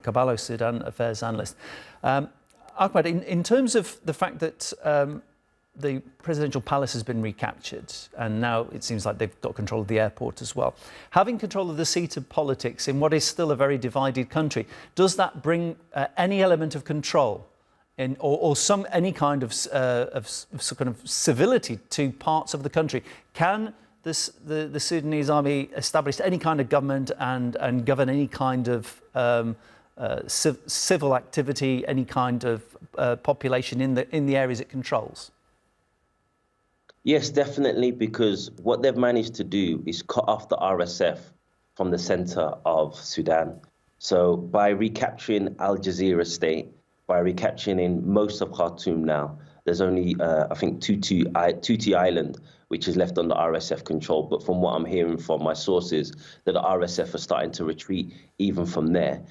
Kaballo, Sudan affairs analyst. Ahmed, in terms of the fact that the presidential palace has been recaptured and now it seems like they've got control of the airport as well, having control of the seat of politics in what is still a very divided country, does that bring any element of control or any kind of civility to parts of the country? Can the Sudanese army establish any kind of government and govern any kind of civil activity, any kind of population in the areas it controls? Yes, definitely, because what they've managed to do is cut off the RSF from the center of Sudan. So by recapturing Al Jazeera state, by recapturing most of Khartoum now, there's only, I think, Tuti Island, which is left under RSF control. But from what I'm hearing from my sources, that the RSF are starting to retreat even from there.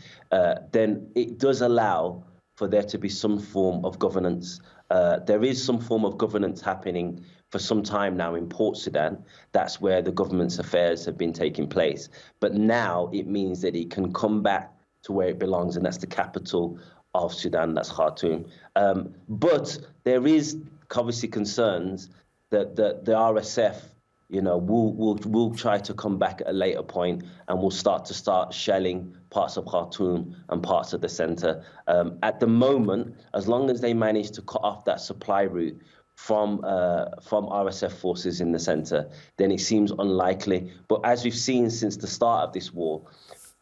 Then it does allow for there to be some form of governance. There is some form of governance happening for some time now in Port Sudan. That's where the government's affairs have been taking place. But now it means that it can come back to where it belongs, and that's the capital of Sudan, that's Khartoum. But there is obviously concerns that the RSF, will try to come back at a later point and will start shelling parts of Khartoum and parts of the center. At the moment, as long as they manage to cut off that supply route from RSF forces in the center, then it seems unlikely. But as we've seen since the start of this war,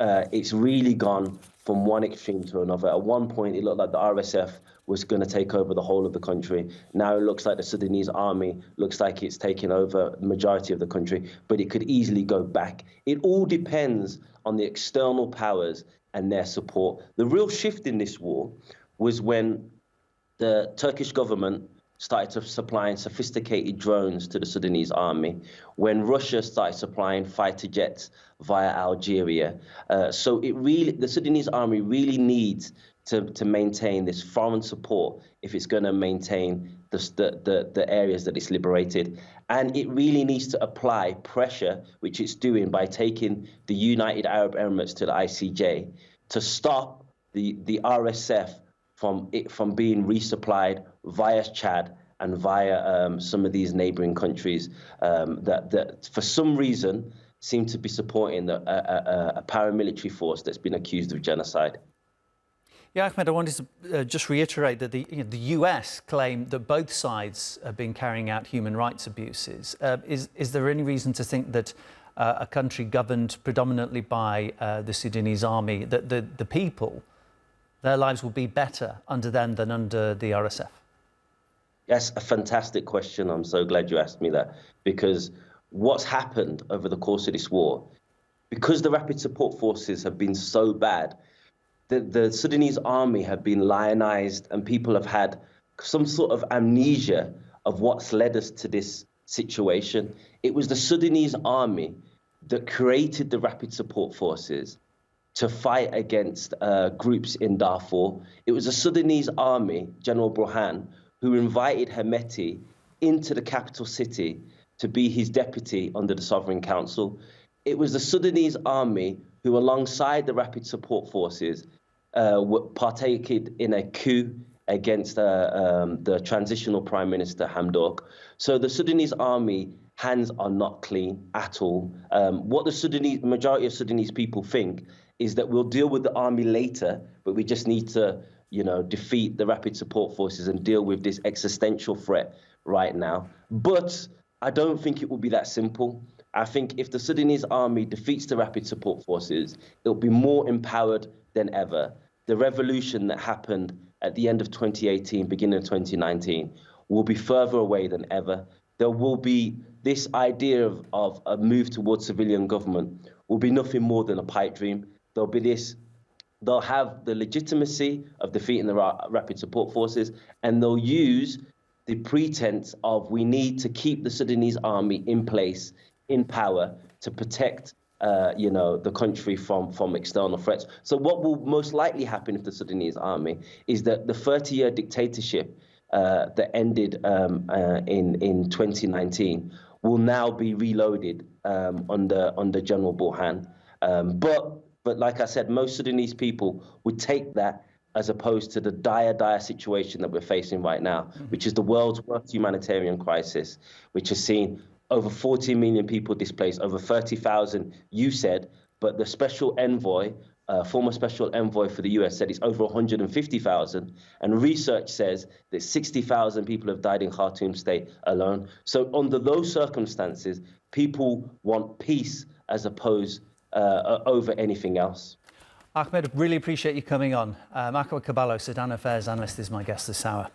it's really gone from one extreme to another. At one point, it looked like the RSF was going to take over the whole of the country. Now it looks like the Sudanese army looks like it's taking over the majority of the country, but it could easily go back. It all depends on the external powers and their support. The real shift in this war was when the Turkish government started supplying sophisticated drones to the Sudanese army, when Russia started supplying fighter jets via Algeria. So the Sudanese army really needs to maintain this foreign support if it's going to maintain the areas that it's liberated. And it really needs to apply pressure, which it's doing by taking the United Arab Emirates to the ICJ, to stop the RSF from being resupplied via Chad and via some of these neighboring countries that for some reason seem to be supporting a paramilitary force that's been accused of genocide. Yeah, Ahmed, I wanted to just reiterate that the US claim that both sides have been carrying out human rights abuses. Is there any reason to think that a country governed predominantly by the Sudanese army, that the people, their lives will be better under them than under the RSF? Yes, a fantastic question. I'm so glad you asked me that, because what's happened over the course of this war, because the rapid support forces have been so bad, the Sudanese army have been lionized and people have had some sort of amnesia of what's led us to this situation. It was the Sudanese army that created the rapid support forces to fight against groups in Darfur. It was the Sudanese army, General Burhan, who invited Hemeti into the capital city to be his deputy under the Sovereign Council. It was the Sudanese army who, alongside the rapid support forces, partaken in a coup against the transitional Prime Minister Hamdok. So the Sudanese army hands are not clean at all. What the majority of Sudanese people think is that we'll deal with the army later, but we just need to defeat the rapid support forces and deal with this existential threat right now. But I don't think it will be that simple. I think if the Sudanese army defeats the rapid support forces, it'll be more empowered than ever. The revolution that happened at the end of 2018, beginning of 2019, will be further away than ever. There will be this idea of a move towards civilian government will be nothing more than a pipe dream. They'll have the legitimacy of defeating the rapid support forces, and they'll use the pretense of we need to keep the Sudanese army in place, in power, to protect the country from external threats. So what will most likely happen if the Sudanese army is that the 30-year dictatorship that ended in 2019 will now be reloaded under General Burhan. But But like I said, most Sudanese people would take that as opposed to the dire situation that we're facing right now, which is the world's worst humanitarian crisis, which has seen over 40 million people displaced, over 30,000, you said, but the special envoy, former special envoy for the US said it's over 150,000. And research says that 60,000 people have died in Khartoum state alone. So under those circumstances, people want peace as opposed over anything else. Ahmed, really appreciate you coming on. Ahmed Kaballo, Sudan Affairs Analyst, is my guest this hour.